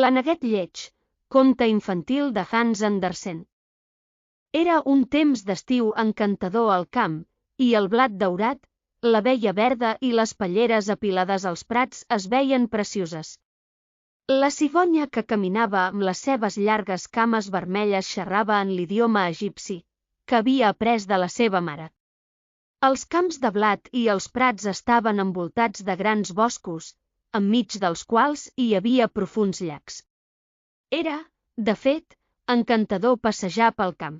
L'Aneguet lleig, conte infantil de Hans Andersen. Era un temps d'estiu encantador al camp, i el blat daurat, l'abella verda i les palleres apilades als prats es veien precioses. La cigonya que caminava amb les seves llargues cames vermelles xerrava en l'idioma egipci, que havia après de la seva mare. Els camps de blat i els prats estaven envoltats de grans boscos, enmig dels quals hi havia profunds llacs. Era, de fet, encantador passejar pel camp.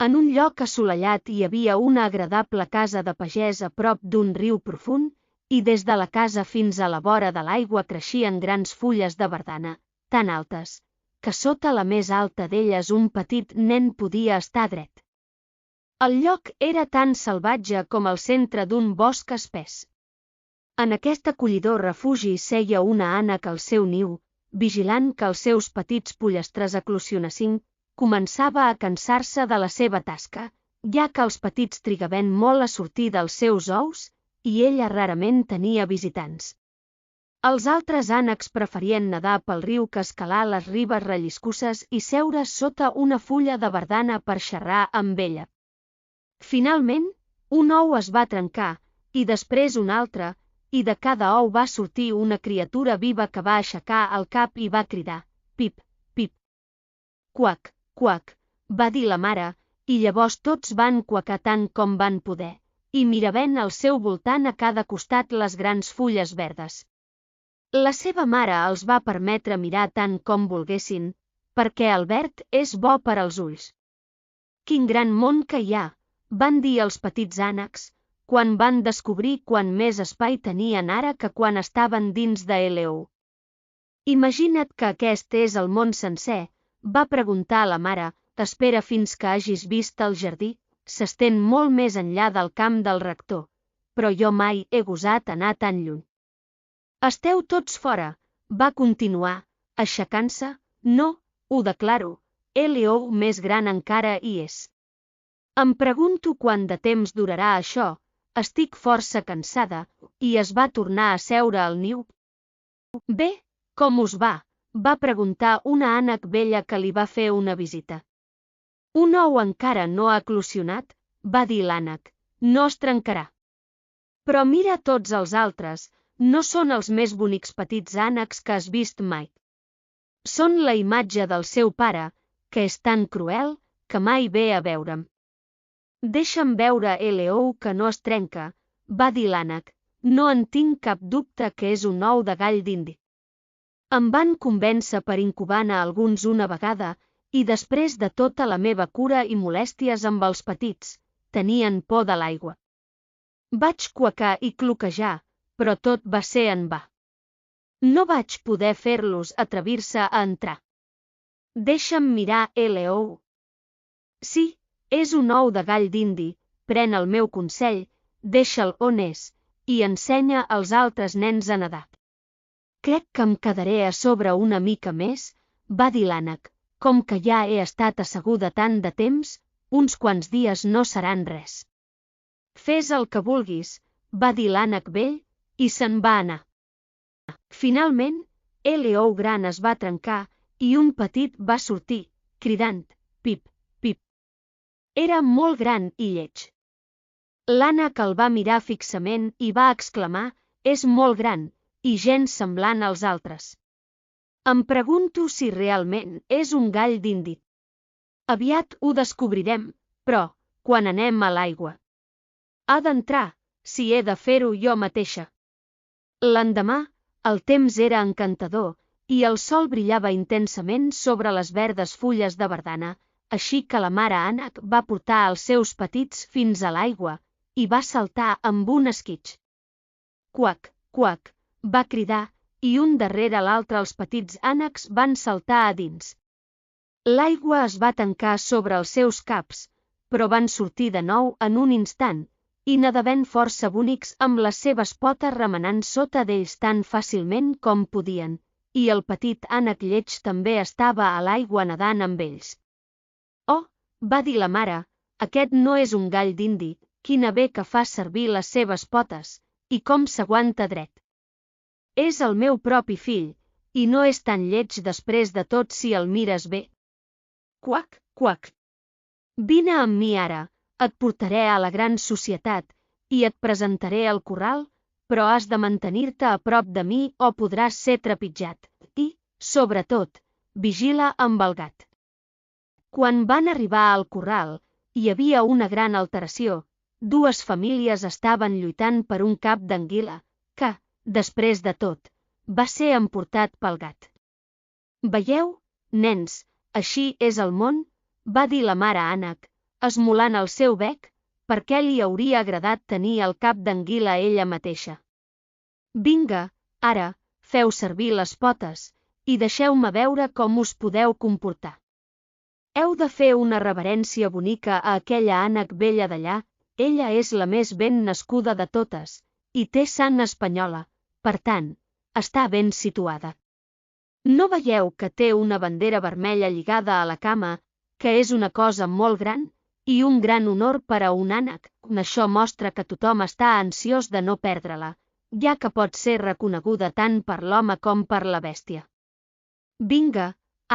En un lloc assolellat hi havia una agradable casa de pagès a prop d'un riu profund, i des de la casa fins a la vora de l'aigua creixien grans fulles de verdana, tan altes, que sota la més alta d'elles un petit nen podia estar dret. El lloc era tan salvatge com el centre d'un bosc espès. En aquest acollidor refugi seia una ànec al seu niu, vigilant que els seus petits pollastres eclosionessin. Començava a cansar-se de la seva tasca, ja que els petits trigaven molt a sortir dels seus ous, i ella rarament tenia visitants. Els altres ànecs preferien nedar pel riu que escalar les ribes relliscoses i seure sota una fulla de verdana per xerrar amb ella. Finalment, un ou es va trencar, i després un altre, i de cada ou va sortir una criatura viva que va aixecar el cap i va cridar: «Pip, pip». «Quac, quac», va dir la mare, i llavors tots van quacar tant com van poder, i miraven al seu voltant a cada costat les grans fulles verdes. La seva mare els va permetre mirar tant com volguessin, perquè el verd és bo per als ulls. «Quin gran món que hi ha», van dir els petits ànecs, quan van descobrir quant més espai tenien ara que quan estaven dins de L.O. «Imagina't que aquest és el món sencer», va preguntar la mare. «Espera fins que hagis vist el jardí, s'estén molt més enllà del camp del rector, però jo mai he gosat anar tan lluny». «Esteu tots fora», va continuar, aixecant-se. «No, ho declaro, L.O. més gran encara hi és. Em pregunto quant de temps durarà això, estic força cansada», i es va tornar a seure al niu. «Bé, com us va?», va preguntar una ànec vella que li va fer una visita. «Un ou encara no ha eclosionat», va dir l'ànec, «no es trencarà. Però mira tots els altres, no són els més bonics petits ànecs que has vist mai. Són la imatge del seu pare, que és tan cruel, que mai ve a veure'm». «Deixa'm veure L.O. que no es trenca», va dir l'ànec, «no en tinc cap dubte que és un ou de gall d'indi». Em van convèncer per incubar-ne alguns una vegada, i després de tota la meva cura i molèsties amb els petits, tenien por de l'aigua. Vaig quacar i cloquejar, però tot va ser en va. No vaig poder fer-los atrevir-se a entrar. «Deixa'm mirar L.O. Sí, és un ou de gall d'indi, pren el meu consell, deixa'l on és, i ensenya als altres nens a nedar». «Crec que em quedaré a sobre una mica més», va dir l'ànec, «com que ja he estat asseguda tant de temps, uns quants dies no seran res». «Fes el que vulguis», va dir l'ànec vell, i se'n va anar. Finalment, L.O. gran es va trencar, i un petit va sortir, cridant: «Pip, pip». Era molt gran i lleig. L'ànec el va mirar fixament i va exclamar: «És molt gran, i gens semblant als altres. Em pregunto si realment és un gall d'indi. Aviat ho descobrirem, però, quan anem a l'aigua. Ha d'entrar, si he de fer-ho jo mateixa». L'endemà, el temps era encantador, i el sol brillava intensament sobre les verdes fulles de verdana, així que la mare ànec va portar els seus petits fins a l'aigua, i va saltar amb un esquitx. «Quac, quac», va cridar, i un darrere l'altre els petits ànecs van saltar a dins. L'aigua es va tancar sobre els seus caps, però van sortir de nou en un instant, i nadaven força bonics amb les seves potes remenant sota d'ells tan fàcilment com podien, i el petit ànec lleig també estava a l'aigua nedant amb ells. «Oh», va dir la mare, «aquest no és un gall d'indi, quina bé que fa servir les seves potes, i com s'aguanta dret. És el meu propi fill, i no és tan lleig després de tot si el mires bé. Quac, quac. Vine amb mi ara, et portaré a la gran societat i et presentaré al corral, però has de mantenir-te a prop de mi o podràs ser trepitjat. I, sobretot, vigila amb el gat. Quan van arribar al corral, hi havia una gran alteració. Dues famílies estaven lluitant per un cap d'anguila, que, després de tot, va ser emportat pel gat. Veieu, nens, així és el món, va dir la mare ànec, esmolant el seu bec, perquè li hauria agradat tenir el cap d'anguila ella mateixa. Vinga, ara, feu servir les potes, i deixeu-me veure com us podeu comportar. Heu de fer una reverència bonica a aquella ànec vella d'allà. Ella és la més ben nascuda de totes, i té sang espanyola, per tant, està ben situada. No veieu que té una bandera vermella lligada a la cama, que és una cosa molt gran, i un gran honor per a un ànec? Això mostra que tothom està ansiós de no perdre-la, ja que pot ser reconeguda tant per l'home com per la bèstia. Vinga,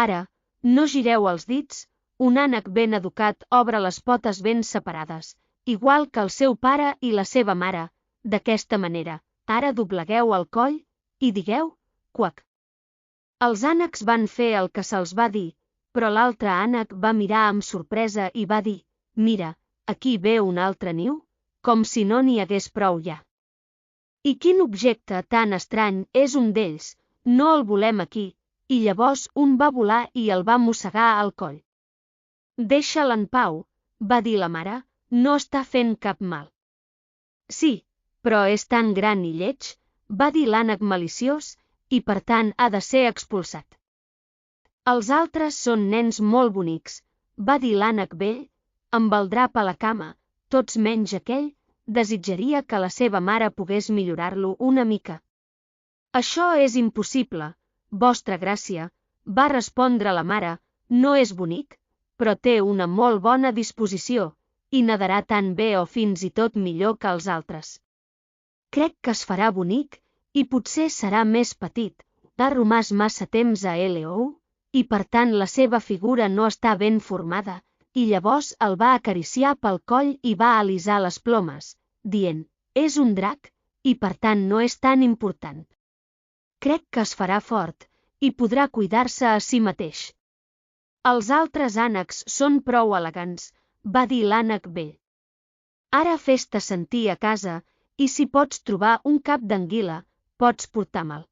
ara, no gireu els dits, un ànec ben educat obre les potes ben separades, igual que el seu pare i la seva mare, d'aquesta manera. Ara doblegueu el coll i digueu, quac. Els ànecs van fer el que se'ls va dir, però l'altre ànec va mirar amb sorpresa i va dir, mira, aquí ve un altre niu, com si no n'hi hagués prou ja. I quin objecte tan estrany és un d'ells, no el volem aquí, i llavors un va volar i el va mossegar al coll. Deixa'l en pau, va dir la mare, no està fent cap mal. Sí, però és tan gran i lleig, va dir l'ànec maliciós, i per tant ha de ser expulsat. Els altres són nens molt bonics, va dir l'ànec vell, amb el drap a la cama, tots menys aquell, desitjaria que la seva mare pogués millorar-lo una mica. Això és impossible, vostra gràcia, va respondre la mare, no és bonic, però té una molt bona disposició, i nadarà tan bé o fins i tot millor que els altres. Crec que es farà bonic, i potser serà més petit, ha romàs massa temps a L.O., i per tant la seva figura no està ben formada, i llavors el va acariciar pel coll i va alisar les plomes, dient, és un drac, i per tant no és tan important. Crec que es farà fort, i podrà cuidar-se a si mateix. Els altres ànecs són prou elegants, va dir l'ànec vell. Ara fes-te sentir a casa, i si pots trobar un cap d'anguila, pots portar mal.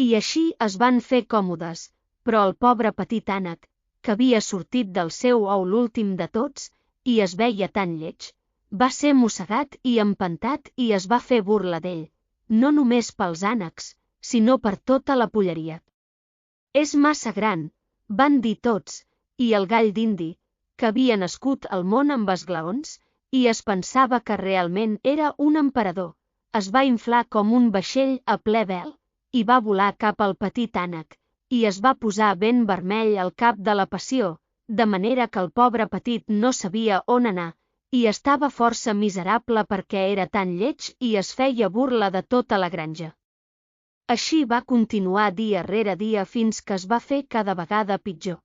I així es van fer còmodes, però el pobre petit ànec, que havia sortit del seu ou l'últim de tots, i es veia tan lleig, va ser mossegat i empantat i es va fer burla d'ell, no només pels ànecs, sinó per tota la polleria. És massa gran, van dir tots, i el gall d'indi, que havia nascut al món amb esglaons, i es pensava que realment era un emperador, es va inflar com un vaixell a ple vel, i va volar cap al petit ànec, i es va posar ben vermell al cap de la passió, de manera que el pobre petit no sabia on anar, i estava força miserable perquè era tan lleig i es feia burla de tota la granja. Així va continuar dia rere dia fins que es va fer cada vegada pitjor.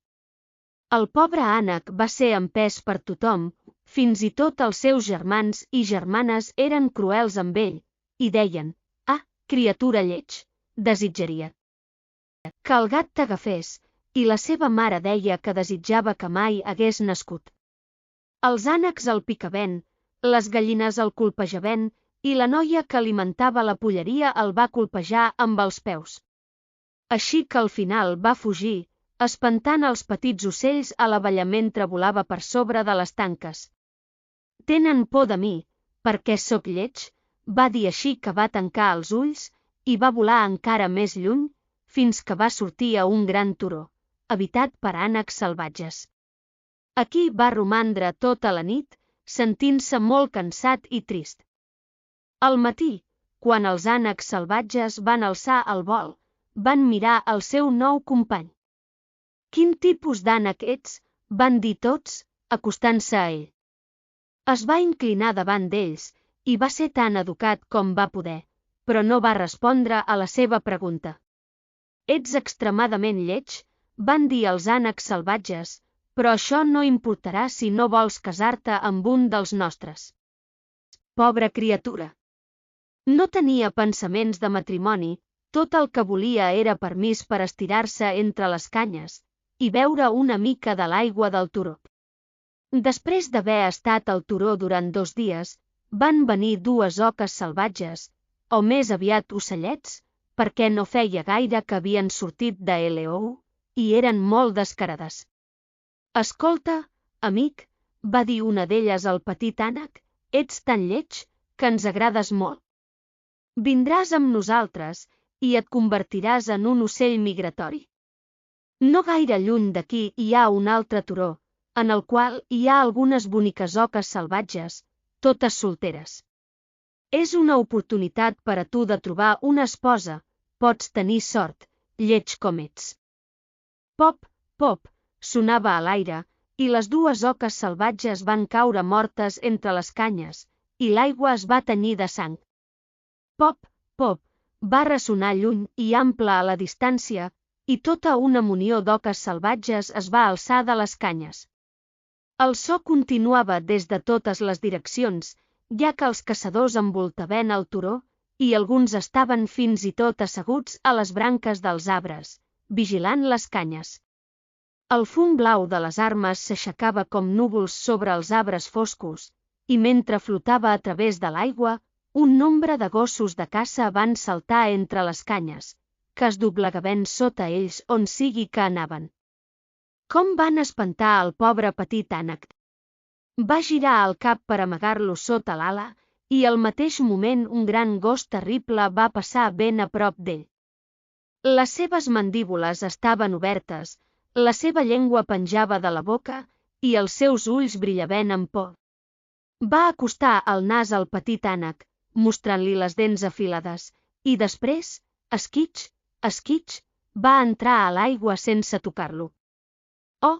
El pobre ànec va ser empès per tothom, fins i tot els seus germans i germanes eren cruels amb ell, i deien, criatura lleig, desitjaria que el gat t'agafés, i la seva mare deia que desitjava que mai hagués nascut. Els ànecs el picaven, les gallines el colpejaven, i la noia que alimentava la polleria el va colpejar amb els peus. Així que al final va fugir, espantant els petits ocells a la valla mentre volava per sobre de les tanques. Tenen por de mi, perquè sóc lleig, va dir així que va tancar els ulls, i va volar encara més lluny, fins que va sortir a un gran turó, habitat per ànecs salvatges. Aquí va romandre tota la nit, sentint-se molt cansat i trist. Al matí, quan els ànecs salvatges van alçar el vol, van mirar el seu nou company. Quin tipus d'ànec ets? Van dir tots, acostant-se a ell. Es va inclinar davant d'ells, i va ser tan educat com va poder, però no va respondre a la seva pregunta. Ets extremadament lleig, van dir els ànecs salvatges, però això no importarà si no vols casar-te amb un dels nostres. Pobra criatura. No tenia pensaments de matrimoni, tot el que volia era permís per estirar-se entre les canyes i beure una mica de l'aigua del turó. Després d'haver estat al turó durant 2 dies, van venir 2 oques salvatges, o més aviat ocellets, perquè no feia gaire que havien sortit de Eleo, i eren molt descarades. Escolta, amic, va dir una d'elles al petit ànec, ets tan lleig que ens agrades molt. Vindràs amb nosaltres i et convertiràs en un ocell migratori. No gaire lluny d'aquí hi ha un altre turó, en el qual hi ha algunes boniques oques salvatges, totes solteres. És una oportunitat per a tu de trobar una esposa, pots tenir sort, lleig com ets. Pop, pop, sonava a l'aire, i les 2 oques salvatges van caure mortes entre les canyes, i l'aigua es va tenyir de sang. Pop, pop, va ressonar lluny i ample a la distància, i tota una munió d'oques salvatges es va alçar de les canyes. El so continuava des de totes les direccions, ja que els caçadors envoltaven el turó, i alguns estaven fins i tot asseguts a les branques dels arbres, vigilant les canyes. El fum blau de les armes s'aixecava com núvols sobre els arbres foscos, i mentre flotava a través de l'aigua, un nombre de gossos de caça van saltar entre les canyes, que es doblegaven sota ells on sigui que anaven. Com van espantar el pobre petit ànec! Va girar el cap per amagar-lo sota l'ala, i al mateix moment un gran gos terrible va passar ben a prop d'ell. Les seves mandíbules estaven obertes, la seva llengua penjava de la boca, i els seus ulls brillaven amb por. Va acostar el nas al petit ànec, mostrant-li les dents afilades, i després, esquitx, esquitx, va entrar a l'aigua sense tocar-lo. Oh,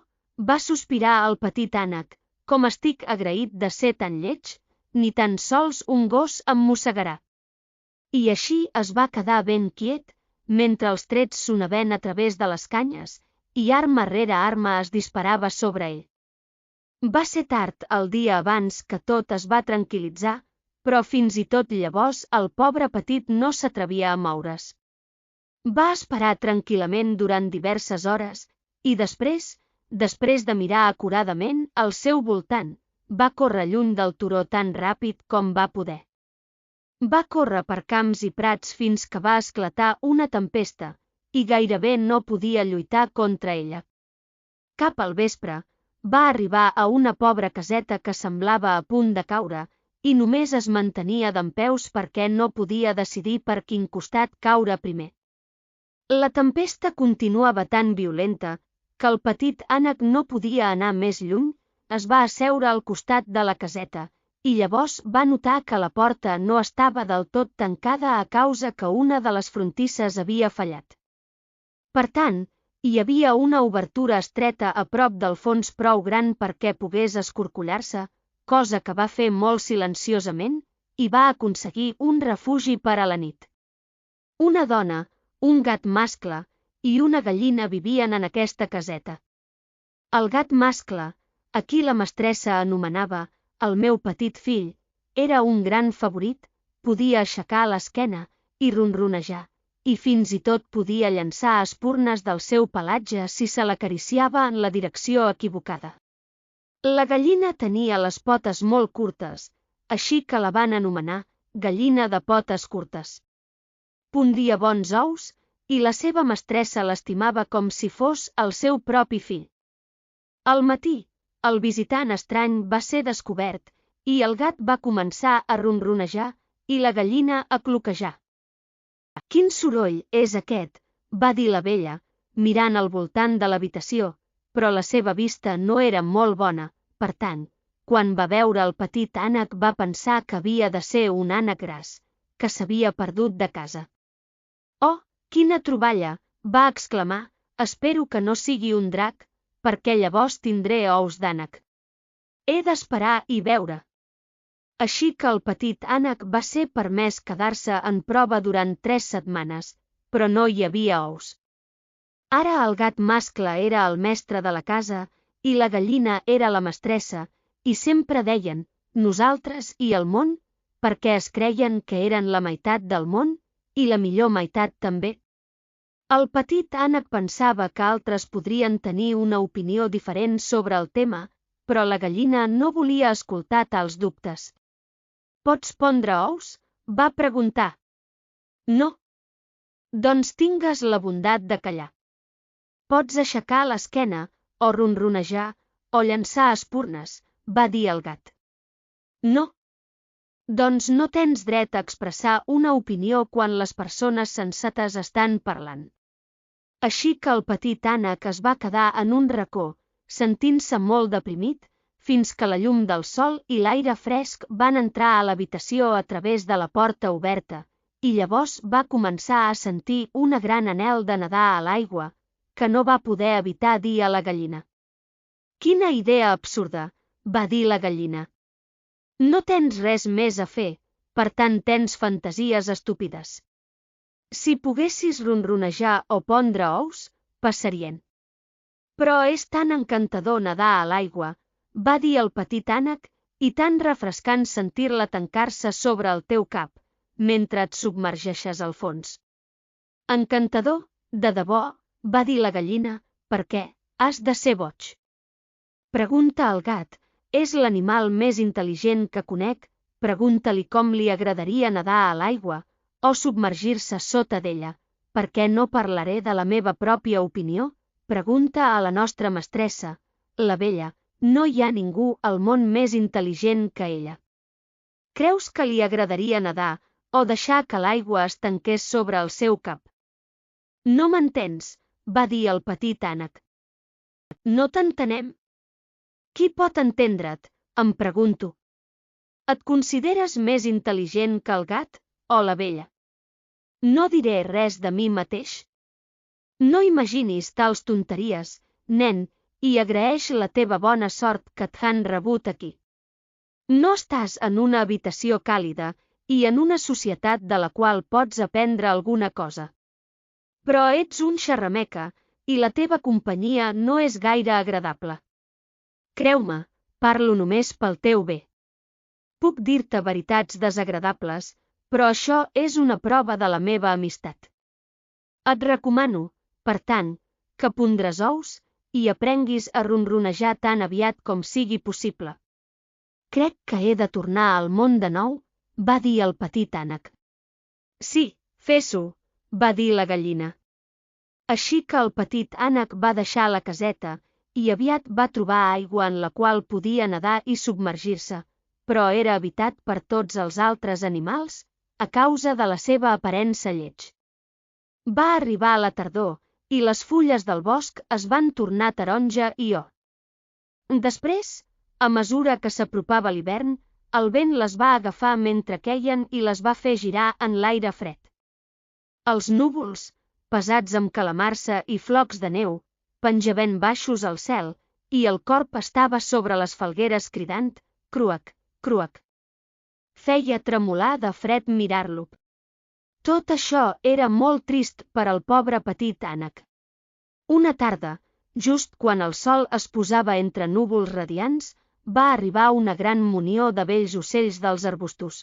va sospirar el petit ànec, com estic agraït de ser tan lleig, ni tan sols un gos em mossegarà. I així es va quedar ben quiet, mentre els trets sonaven a través de les canyes, i arma rere arma es disparava sobre ell. Va ser tard el dia abans que tot es va tranquil·litzar, però fins i tot llavors el pobre petit no s'atrevia a moure's. Va esperar tranquil·lament durant diverses hores, i després de mirar acuradament al seu voltant, va córrer lluny del turó tan ràpid com va poder. Va córrer per camps i prats fins que va esclatar una tempesta, i gairebé no podia lluitar contra ella. Cap al vespre, va arribar a una pobra caseta que semblava a punt de caure, i només es mantenia dempeus perquè no podia decidir per quin costat caure primer. La tempesta continuava tan violenta que el petit ànec no podia anar més lluny, es va asseure al costat de la caseta, i llavors va notar que la porta no estava del tot tancada a causa que una de les frontisses havia fallat. Per tant, hi havia una obertura estreta a prop del fons prou gran perquè pogués escorcollar-se, cosa que va fer molt silenciosament, i va aconseguir un refugi per a la nit. Una dona, un gat mascle i una gallina vivien en aquesta caseta. El gat mascle, a qui la mestressa anomenava el meu petit fill, era un gran favorit, podia aixecar l'esquena i ronronejar, i fins i tot podia llançar espurnes del seu pelatge si se l'acariciava en la direcció equivocada. La gallina tenia les potes molt curtes, així que la van anomenar gallina de potes curtes. Pondia bons ous, i la seva mestressa l'estimava com si fos el seu propi fill. Al matí, el visitant estrany va ser descobert, i el gat va començar a ronronejar i la gallina a cloquejar. «Quin soroll és aquest?», va dir la vella, mirant al voltant de l'habitació, però la seva vista no era molt bona, per tant, quan va veure el petit ànec va pensar que havia de ser un ànec gras, que s'havia perdut de casa. «Oh, quina troballa!», va exclamar, «espero que no sigui un drac, perquè llavors tindré ous d'ànec. He d'esperar i veure». Així que el petit ànec va ser permès quedar-se en prova durant 3 setmanes, però no hi havia ous. Ara el gat mascle era el mestre de la casa i la gallina era la mestressa, i sempre deien «nosaltres» i «el món» perquè es creien que eren la meitat del món i la millor meitat també. El petit ànec pensava que altres podrien tenir una opinió diferent sobre el tema, però la gallina no volia escoltar tals dubtes. «Pots pondre ous?», va preguntar. «No». «Doncs tingues la bondat de callar. Pots aixecar l'esquena, o ronronejar, o llançar espurnes», va dir el gat. «No». «Doncs no tens dret a expressar una opinió quan les persones sensates estan parlant». Així que el petit ànec es va quedar en un racó, sentint-se molt deprimit, fins que la llum del sol i l'aire fresc van entrar a l'habitació a través de la porta oberta, i llavors va començar a sentir una gran anhel de nedar a l'aigua, que no va poder evitar dir a la gallina. «Quina idea absurda», va dir la gallina. «No tens res més a fer, per tant tens fantasies estúpides. Si poguessis ronronejar o pondre ous, passarien. Però és tan encantador nedar a l'aigua», va dir el petit ànec, «i tan refrescant sentir-la tancar-se sobre el teu cap, mentre et submergeixes al fons». «Encantador, de debò», va dir la gallina, «per què? Has de ser boig». «Pregunta al gat, és l'animal més intel·ligent que conec, pregunta-li com li agradaria nedar a l'aigua, o submergir-se sota d'ella, per què no parlaré de la meva pròpia opinió? Pregunta a la nostra mestressa, la vella, no hi ha ningú al món més intel·ligent que ella. Creus que li agradaria nedar, o deixar que l'aigua es tanqués sobre el seu cap?» «No m'entens», va dir el petit ànec. «No t'entenem». «Qui pot entendre't?», em pregunto. «Et consideres més intel·ligent que el gat, o la vella?» «No diré res de mi mateix». «No imaginis tals tonteries, nen, i agraeix la teva bona sort que t'han rebut aquí. No estàs en una habitació càlida i en una societat de la qual pots aprendre alguna cosa. Però ets un xerrameca i la teva companyia no és gaire agradable. Creu-me, parlo només pel teu bé. Puc dir-te veritats desagradables, però això és una prova de la meva amistat. Et recomano, per tant, que pondres ous i aprenguis a ronronejar tan aviat com sigui possible». «Crec que he de tornar al món de nou», va dir el petit ànec. «Sí, fes-ho», va dir la gallina. Així que el petit ànec va deixar la caseta i aviat va trobar aigua en la qual podia nedar i submergir-se, però era habitat per tots els altres animals a causa de la seva aparença lleig. Va arribar la tardor i les fulles del bosc es van tornar taronja i or. Després, a mesura que s'apropava l'hivern, el vent les va agafar mentre queien i les va fer girar en l'aire fred. Els núvols, pesats amb calamarsa i flocs de neu, penjaven baixos al cel, i el corb estava sobre les falgueres cridant «cruac, cruac». Feia tremolar de fred mirar-lo. Tot això era molt trist per al pobre petit ànec. Una tarda, just quan el sol es posava entre núvols radiants, va arribar una gran munió de vells ocells dels arbustos.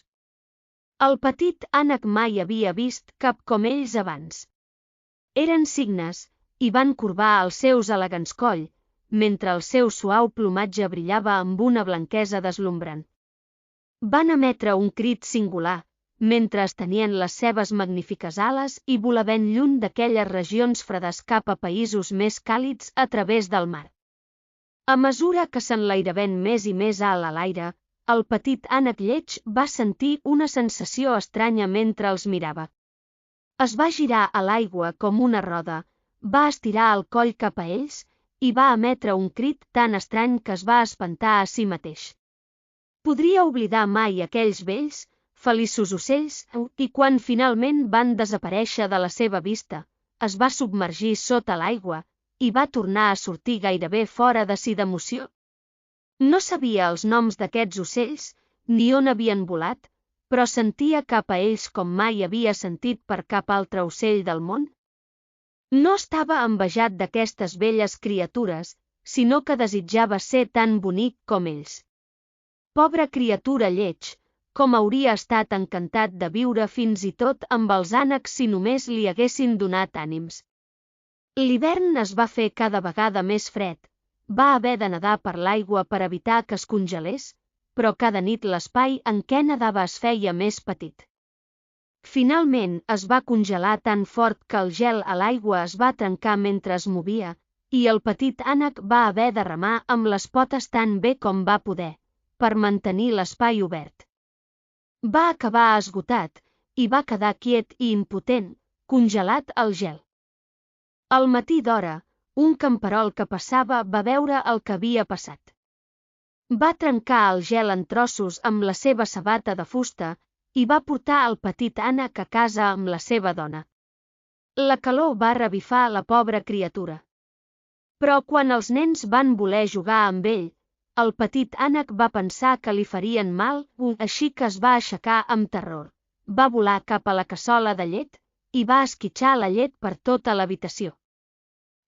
El petit ànec mai havia vist cap com ells abans. Eren cignes, i van corbar els seus elegants coll, mentre el seu suau plomatge brillava amb una blanquesa deslumbrant. Van emetre un crit singular, mentre estenien les seves magnífiques ales i volaven lluny d'aquelles regions fredes cap a països més càlids a través del mar. A mesura que s'enlairaven més i més alt a l'aire, el petit ànec lleig va sentir una sensació estranya mentre els mirava. Es va girar a l'aigua com una roda, va estirar el coll cap a ells i va emetre un crit tan estrany que es va espantar a si mateix. Podria oblidar mai aquells vells, feliços ocells, i quan finalment van desaparèixer de la seva vista, es va submergir sota l'aigua i va tornar a sortir gairebé fora de si d'emoció. No sabia els noms d'aquests ocells, ni on havien volat, però sentia cap a ells com mai havia sentit per cap altre ocell del món. No estava envejat d'aquestes belles criatures, sinó que desitjava ser tan bonic com ells. Pobra criatura lleig, com hauria estat encantat de viure fins i tot amb els ànecs si només li haguessin donat ànims. L'hivern es va fer cada vegada més fred, va haver de nedar per l'aigua per evitar que es congelés, però cada nit l'espai en què nedava es feia més petit. Finalment es va congelar tan fort que el gel a l'aigua es va trencar mentre es movia, i el petit ànec va haver de remar amb les potes tan bé com va poder, per mantenir l'espai obert. Va acabar esgotat, i va quedar quiet i impotent, congelat al gel. Al matí d'hora, un camperol que passava va veure el que havia passat. Va trencar el gel en trossos amb la seva sabata de fusta i va portar el petit ànec a casa amb la seva dona. La calor va revifar la pobra criatura. Però quan els nens van voler jugar amb ell, el petit ànec va pensar que li farien mal, així que es va aixecar amb terror. Va volar cap a la cassola de llet i va esquitxar la llet per tota l'habitació.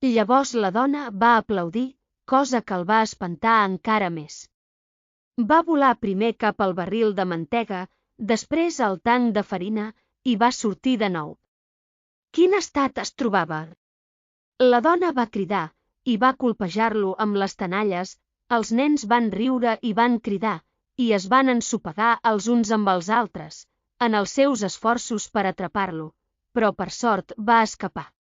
Llavors la dona va aplaudir, cosa que el va espantar encara més. Va volar primer cap al barril de mantega, després al tanc de farina, i va sortir de nou. Quin estat es trobava? La dona va cridar, i va colpejar-lo amb les tenalles, els nens van riure i van cridar, i es van ensopegar els uns amb els altres, en els seus esforços per atrapar-lo, però per sort va escapar.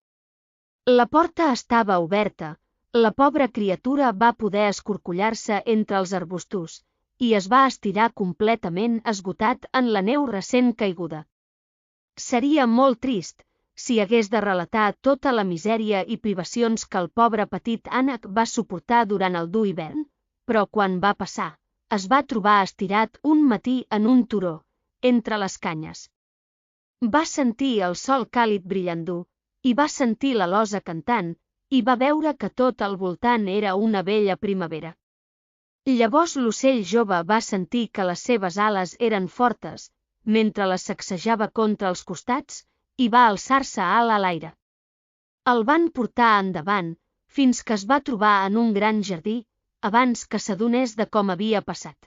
La porta estava oberta, la pobra criatura va poder escorcollar-se entre els arbustos, i es va estirar completament esgotat en la neu recent caiguda. Seria molt trist si hagués de relatar tota la misèria i privacions que el pobre petit ànec va suportar durant el dur hivern, però quan va passar, es va trobar estirat un matí en un turó, entre les canyes. Va sentir el sol càlid brillant dur, i va sentir l'alosa cantant, i va veure que tot al voltant era una bella primavera. Llavors l'ocell jove va sentir que les seves ales eren fortes, mentre les sacsejava contra els costats, i va alçar-se alt a l'aire. El van portar endavant, fins que es va trobar en un gran jardí, abans que s'adonés de com havia passat.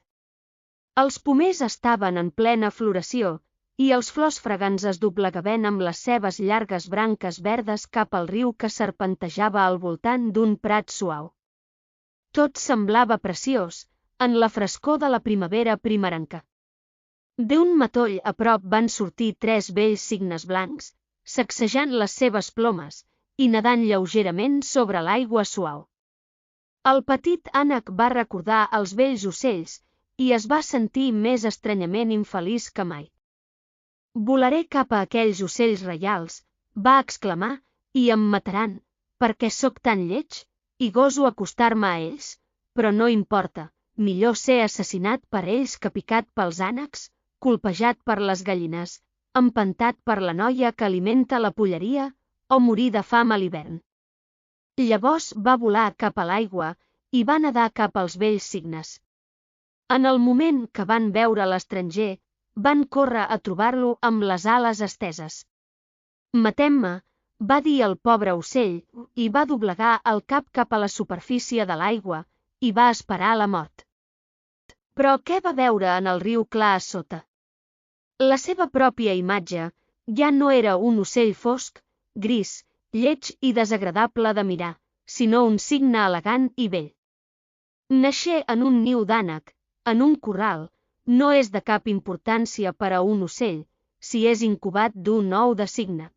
Els pomers estaven en plena floració, i els flors fragants es doblegaven amb les seves llargues branques verdes cap al riu que serpentejava al voltant d'un prat suau. Tot semblava preciós, en la frescor de la primavera primerenca. D'un matoll a prop van sortir 3 bells cignes blancs, sacsejant les seves plomes i nedant lleugerament sobre l'aigua suau. El petit ànec va recordar els vells ocells i es va sentir més estranyament infeliç que mai. «Volaré cap a aquells ocells reials», va exclamar, «i em mataran, perquè sóc tan lleig, i goso acostar-me a ells, però no importa, millor ser assassinat per ells que picat pels ànecs, colpejat per les gallines, empantat per la noia que alimenta la polleria, o morir de fam a l'hivern». Llavors va volar cap a l'aigua i va nedar cap als vells cignes. En el moment que van veure l'estranger, van córrer a trobar-lo amb les ales esteses. «Matem-me», va dir el pobre ocell, i va doblegar el cap a la superfície de l'aigua, i va esperar la mort. Però què va veure en el riu clar a sota? La seva pròpia imatge ja no era un ocell fosc, gris, lleig i desagradable de mirar, sinó un cigne elegant i bell. Naixer en un niu d'ànec, en un corral, no és de cap importància per a un ocell, si és incubat d'un ou de cigne.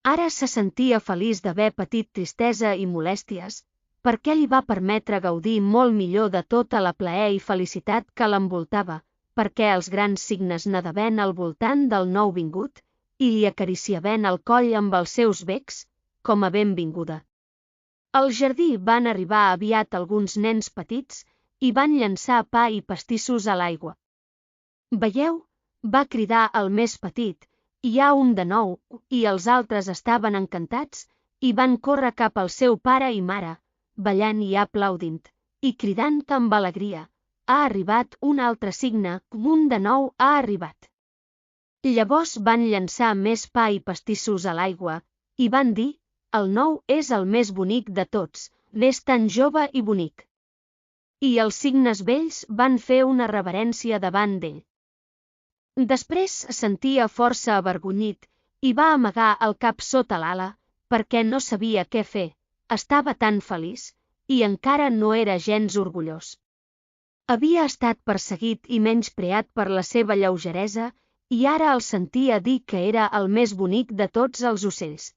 Ara se sentia feliç d'haver patit tristesa i molèsties, perquè li va permetre gaudir molt millor de tota la plaer i felicitat que l'envoltava, perquè els grans cignes nedaven al voltant del nou vingut i li acariciaven el coll amb els seus becs, com a benvinguda. Al jardí van arribar aviat alguns nens petits i van llançar pa i pastissos a l'aigua. «Veieu?», va cridar el més petit, «hi ha un de nou», i els altres estaven encantats i van córrer cap al seu pare i mare, ballant i aplaudint, i cridant amb alegria, «ha arribat un altre cigne, un de nou ha arribat». Llavors van llançar més pa i pastissos a l'aigua, i van dir, el nou és el més bonic de tots, n'és tan jove i bonic. I els cignes vells van fer una reverència davant d'ell. Després se sentia força avergonyit i va amagar el cap sota l'ala, perquè no sabia què fer, estava tan feliç, i encara no era gens orgullós. Havia estat perseguit i menyspreat per la seva lleugeresa, i ara el sentia dir que era el més bonic de tots els ocells.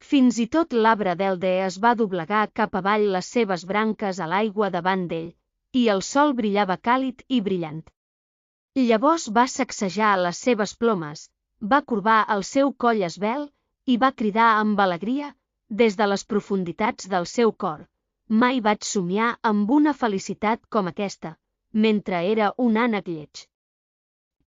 Fins i tot l'arbre d'Elde es va doblegar cap avall les seves branques a l'aigua davant d'ell, i el sol brillava càlid i brillant. Llavors va sacsejar les seves plomes, va corbar el seu coll esvelt i va cridar amb alegria, des de les profunditats del seu cor: mai vaig somiar amb una felicitat com aquesta, mentre era un ànec lleig.